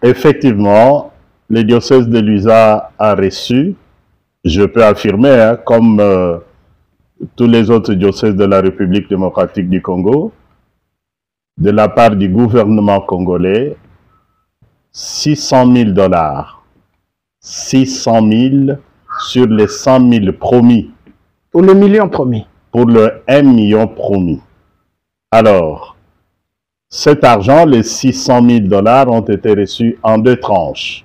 Effectivement, le diocèse de Luisa a reçu, je peux affirmer, comme tous les autres diocèses de la République démocratique du Congo, de la part du gouvernement congolais, 600 000 dollars. 600 000 sur les 100 000 promis. Pour le million promis. Pour le 1 million promis. Alors, cet argent, les 600 000 dollars, ont été reçus en deux tranches.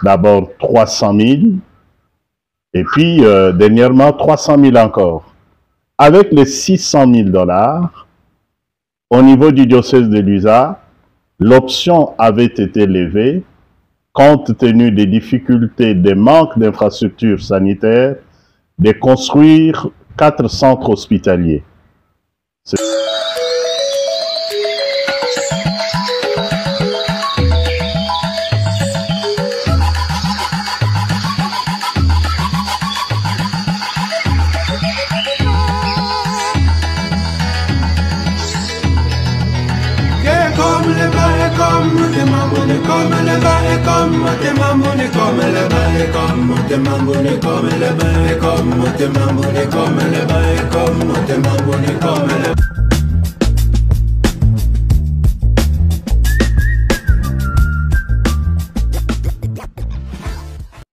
D'abord 300 000 et puis dernièrement 300 000 encore. Avec les 600 000 dollars, au niveau du diocèse de Luisa, l'option avait été levée compte tenu des difficultés, des manques d'infrastructures sanitaires, de construire 4 centres hospitaliers.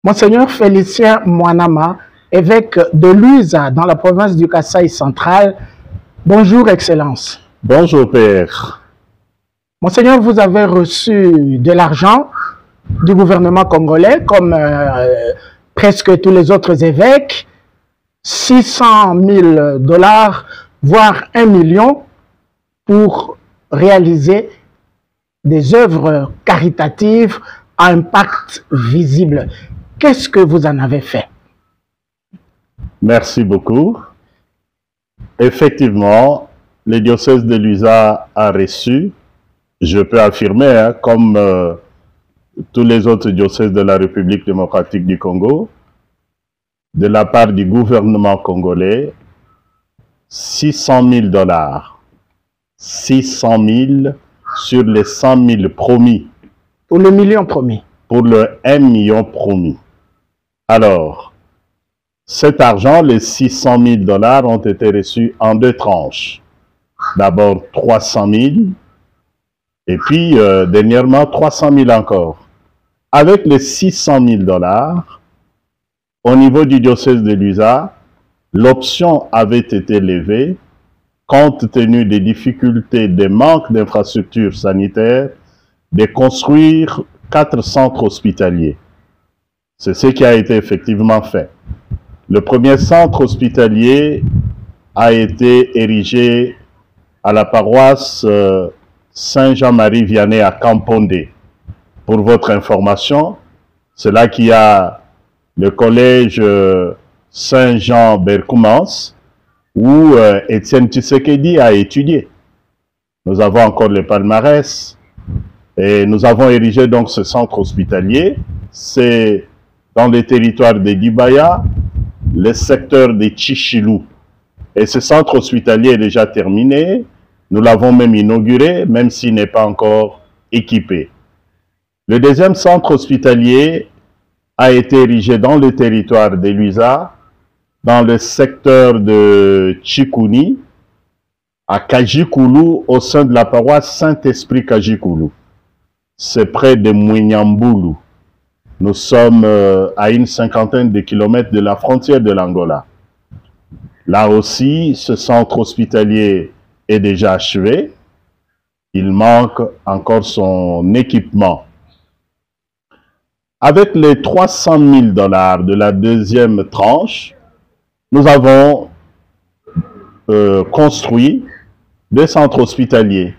Monseigneur Félicien Mwanama, évêque de Luisa dans la province du Kasaï central. Bonjour, Excellence. Bonjour, Père. Monseigneur, vous avez reçu de l'argent du gouvernement congolais, comme presque tous les autres évêques, 600 000 dollars, voire 1 million, pour réaliser des œuvres caritatives à impact visible. Qu'est-ce que vous en avez fait? Merci beaucoup. Effectivement, le diocèse de Luisa a reçu, je peux affirmer, comme tous les autres diocèses de la République démocratique du Congo, de la part du gouvernement congolais, 600 000 dollars. 600 000 sur les 100 000 promis. Pour le million promis. Pour le 1 million promis. Alors, cet argent, les 600 000 dollars, ont été reçus en deux tranches. D'abord 300 000 et puis dernièrement 300 000 encore. Avec les 600 000 dollars, au niveau du diocèse de Luisa, l'option avait été levée compte tenu des difficultés, des manques d'infrastructures sanitaires, de construire 4 centres hospitaliers. C'est ce qui a été effectivement fait. Le premier centre hospitalier a été érigé à la paroisse Saint-Jean-Marie Vianney à Kampondé. Pour votre information, c'est là qu'il y a le collège Saint-Jean Berkoumans, où Étienne Tshisekedi a étudié. Nous avons encore le palmarès et nous avons érigé donc ce centre hospitalier. C'est dans le territoire de Dibaya, le secteur de Chichilou. Et ce centre hospitalier est déjà terminé. Nous l'avons même inauguré, même s'il n'est pas encore équipé. Le deuxième centre hospitalier a été érigé dans le territoire de Luisa, dans le secteur de Chikouni, à Kajikoulou, au sein de la paroisse Saint-Esprit Kajikoulou. C'est près de Mouignamboulou. Nous sommes à une 50aine de kilomètres de la frontière de l'Angola. Là aussi, ce centre hospitalier est déjà achevé. Il manque encore son équipement. Avec les 300 000 dollars de la deuxième tranche, nous avons construit 2 centres hospitaliers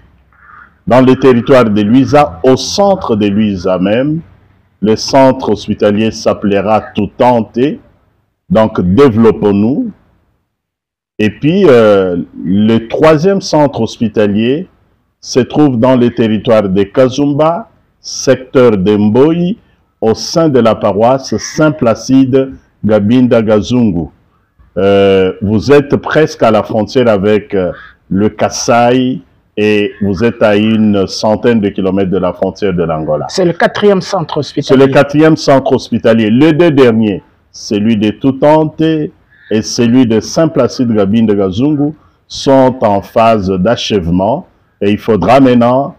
dans le territoire de Luisa, au centre de Luisa même. Le centre hospitalier s'appellera Toutanté, donc développons-nous. Et puis, le troisième centre hospitalier se trouve dans le territoire de Kazumba, secteur de Mboyi, au sein de la paroisse Saint-Placide Gabinda Gazungu. Vous êtes presque à la frontière avec le Kasaï et vous êtes à une centaine de kilomètres de la frontière de l'Angola. C'est le 4e centre hospitalier. C'est le 4e centre hospitalier. Les deux derniers, celui de Toutante et celui de Saint-Placide Gabin de Gazungu, sont en phase d'achèvement. Et il faudra maintenant,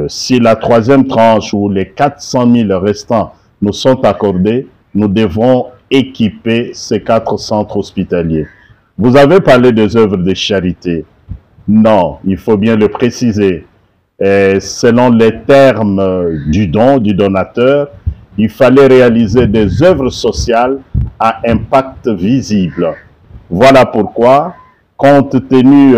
si la 3e tranche ou les 400 000 restants nous sont accordés, nous devrons équiper ces 4 centres hospitaliers. Vous avez parlé des œuvres de charité. Non, il faut bien le préciser. Et selon les termes du don, du donateur, il fallait réaliser des œuvres sociales à impact visible. Voilà pourquoi, compte tenu,